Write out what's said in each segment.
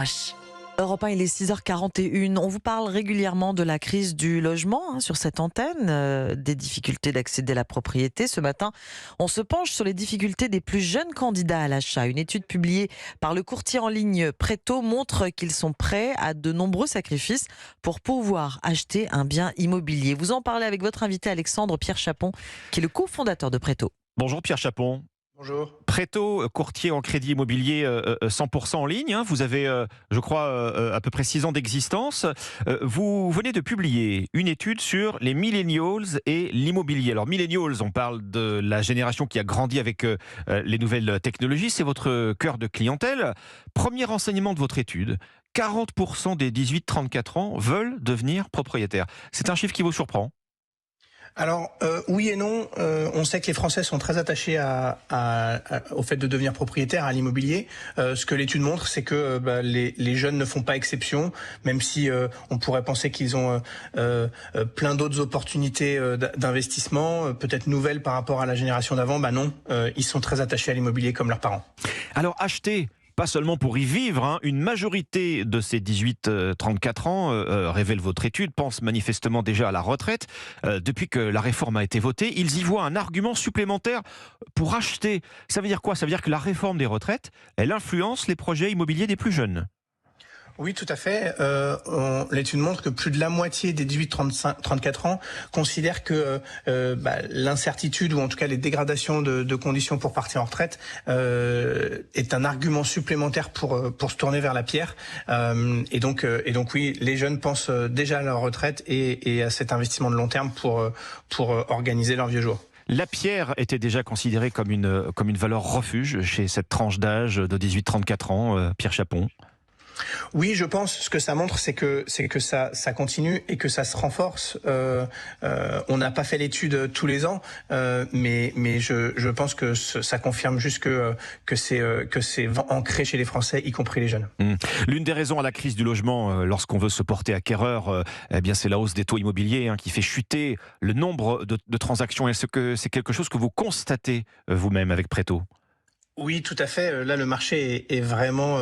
Wesh. Europe 1, il est 6h41. On vous parle régulièrement de la crise du logement sur cette antenne, des difficultés d'accéder à la propriété. Ce matin, on se penche sur les difficultés des plus jeunes candidats à l'achat. Une étude publiée par le courtier en ligne Preto montre qu'ils sont prêts à de nombreux sacrifices pour pouvoir acheter un bien immobilier. Vous en parlez avec votre invité Alexandre Pierre Chapon, qui est le cofondateur de Preto. Bonjour Pierre Chapon. Bonjour. Preto, courtier en crédit immobilier 100% en ligne. Vous avez, je crois, à peu près 6 ans d'existence. Vous venez de publier une étude sur les millennials et l'immobilier. Alors millennials, on parle de la génération qui a grandi avec les nouvelles technologies. C'est votre cœur de clientèle. Premier renseignement de votre étude. 40% des 18-34 ans veulent devenir propriétaires. C'est un chiffre qui vous surprend ? Alors oui et non, on sait que les Français sont très attachés au fait de devenir propriétaire, à l'immobilier. Ce que l'étude montre, c'est que les jeunes ne font pas exception, même si on pourrait penser qu'ils ont plein d'autres opportunités d'investissement, peut-être nouvelles par rapport à la génération d'avant. Non, ils sont très attachés à l'immobilier comme leurs parents. Alors acheter, pas seulement pour y vivre, une majorité de ces 18-34 ans, révèle votre étude, pense manifestement déjà à la retraite. Depuis que la réforme a été votée, ils y voient un argument supplémentaire pour acheter. Ça veut dire quoi ? Ça veut dire que la réforme des retraites, elle influence les projets immobiliers des plus jeunes. Oui, tout à fait. L'étude montre que plus de la moitié des 18-34 ans considèrent que l'incertitude, ou en tout cas les dégradations de conditions pour partir en retraite, est un argument supplémentaire pour se tourner vers la pierre. Et donc oui, les jeunes pensent déjà à leur retraite et à cet investissement de long terme pour organiser leur vieux jour. La pierre était déjà considérée comme une valeur refuge chez cette tranche d'âge de 18-34 ans, Pierre Chapon. Oui, je pense. Ce que ça montre, c'est que ça continue et que ça se renforce. On n'a pas fait l'étude tous les ans, mais je pense que ça confirme juste que c'est ancré chez les Français, y compris les jeunes. L'une des raisons à la crise du logement, lorsqu'on veut se porter acquéreur, c'est la hausse des taux immobiliers qui fait chuter le nombre de transactions. Est-ce que c'est quelque chose que vous constatez vous-même avec Preto ? Oui, tout à fait. Là, le marché est vraiment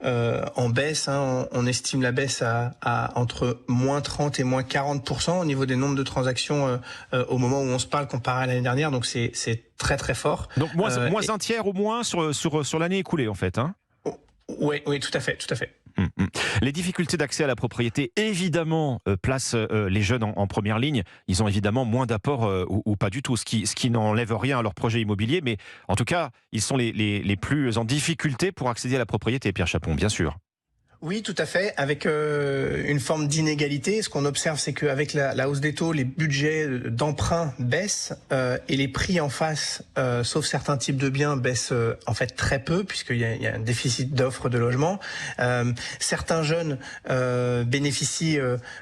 en baisse. On estime la baisse à entre moins 30 et moins 40% au niveau des nombres de transactions au moment où on se parle comparé à l'année dernière. Donc, c'est très, très fort. Donc, moins un tiers au moins sur l'année écoulée, en fait. Oui, tout à fait, tout à fait. Les difficultés d'accès à la propriété, évidemment, placent les jeunes en première ligne. Ils ont évidemment moins d'apports ou pas du tout, ce qui n'enlève rien à leur projet immobilier. Mais en tout cas, ils sont les plus en difficulté pour accéder à la propriété, Pierre Chapon, bien sûr. Oui, tout à fait, avec une forme d'inégalité. Ce qu'on observe, c'est qu'avec la hausse des taux, les budgets d'emprunt baissent et les prix en face, sauf certains types de biens, baissent en fait très peu, puisqu'il y a un déficit d'offres de logement. Certains jeunes bénéficient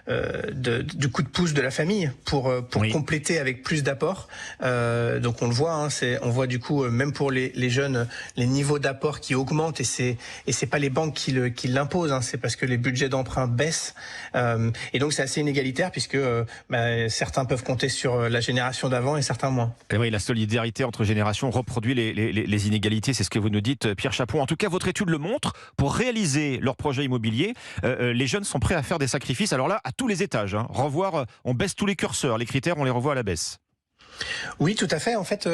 du coup de pouce de la famille pour oui, compléter avec plus d'apports. Donc on le voit, on voit du coup même pour les jeunes les niveaux d'apport qui augmentent et c'est pas les banques qui l'imposent. C'est parce que les budgets d'emprunt baissent et donc c'est assez inégalitaire puisque certains peuvent compter sur la génération d'avant et certains moins. Et oui, la solidarité entre générations reproduit les inégalités, c'est ce que vous nous dites, Pierre Chapon. En tout cas, votre étude le montre. Pour réaliser leur projet immobilier, les jeunes sont prêts à faire des sacrifices. Alors là, à tous les étages. Revoir, on baisse tous les curseurs, les critères, on les revoit à la baisse. Oui, tout à fait. En fait,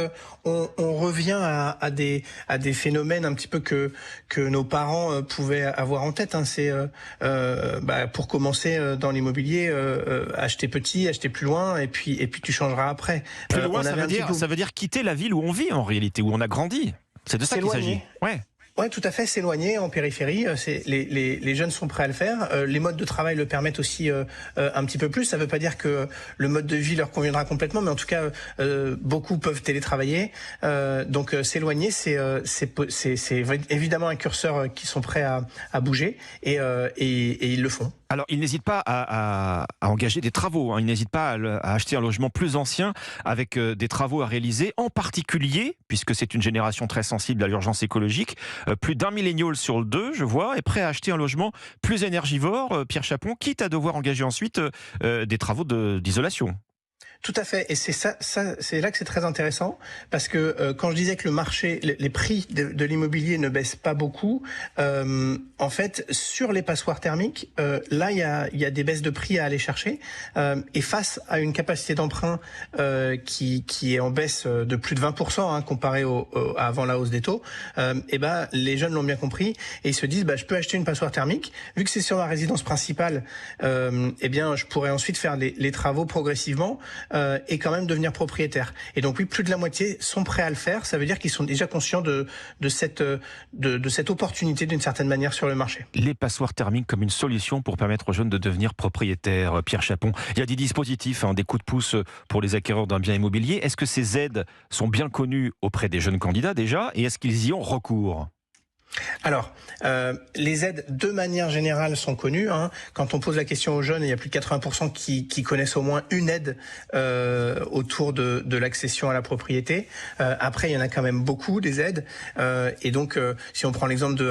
on revient à des phénomènes un petit peu que nos parents pouvaient avoir en tête. C'est pour commencer dans l'immobilier, acheter petit, acheter plus loin, et puis tu changeras après. Plus loin, ça veut dire quitter la ville où on vit en réalité, où on a grandi. C'est de ça qu'il s'agit. Ouais. Oui, tout à fait, s'éloigner en périphérie, les jeunes sont prêts à le faire. Les modes de travail le permettent aussi un petit peu plus. Ça ne veut pas dire que le mode de vie leur conviendra complètement, mais en tout cas, beaucoup peuvent télétravailler. Donc s'éloigner, c'est évidemment un curseur qui sont prêts à bouger et ils le font. Alors, ils n'hésitent pas à engager des travaux. Ils n'hésitent pas à acheter un logement plus ancien avec des travaux à réaliser, en particulier, puisque c'est une génération très sensible à l'urgence écologique, plus d'un millénial sur deux, je vois, est prêt à acheter un logement plus énergivore, Pierre Chapon, quitte à devoir engager ensuite des travaux d'isolation. Tout à fait, et c'est c'est là que c'est très intéressant, parce que quand je disais que le marché, les prix de l'immobilier ne baissent pas beaucoup, en fait, sur les passoires thermiques, là, il y a des baisses de prix à aller chercher, et face à une capacité d'emprunt qui est en baisse de plus de 20%, hein, comparé à avant la hausse des taux, et ben les jeunes l'ont bien compris et ils se disent je peux acheter une passoire thermique, vu que c'est sur ma résidence principale, eh bien je pourrais ensuite faire les travaux progressivement et quand même devenir propriétaire. Et donc oui, plus de la moitié sont prêts à le faire. Ça veut dire qu'ils sont déjà conscients de cette opportunité d'une certaine manière sur le marché. Les passoires thermiques comme une solution pour permettre aux jeunes de devenir propriétaires. Pierre Chapon, il y a des dispositifs, des coups de pouce pour les acquéreurs d'un bien immobilier. Est-ce que ces aides sont bien connues auprès des jeunes candidats déjà, et est-ce qu'ils y ont recours ? Alors, les aides de manière générale sont connues. Quand on pose la question aux jeunes, il y a plus de 80% qui connaissent au moins une aide autour de l'accession à la propriété. Après, il y en a quand même beaucoup des aides. Et donc, si on prend l'exemple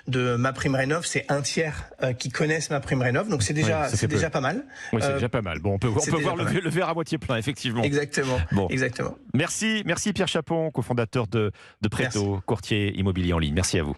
de MaPrimeRénov', c'est un tiers qui connaissent MaPrimeRénov'. Donc c'est déjà pas mal. Oui, c'est déjà pas mal. Bon, on peut voir le verre à moitié plein, effectivement. Exactement. Bon. Exactement. Merci Pierre Chapon, cofondateur de Préto, courtier immobilier en ligne. Merci à vous.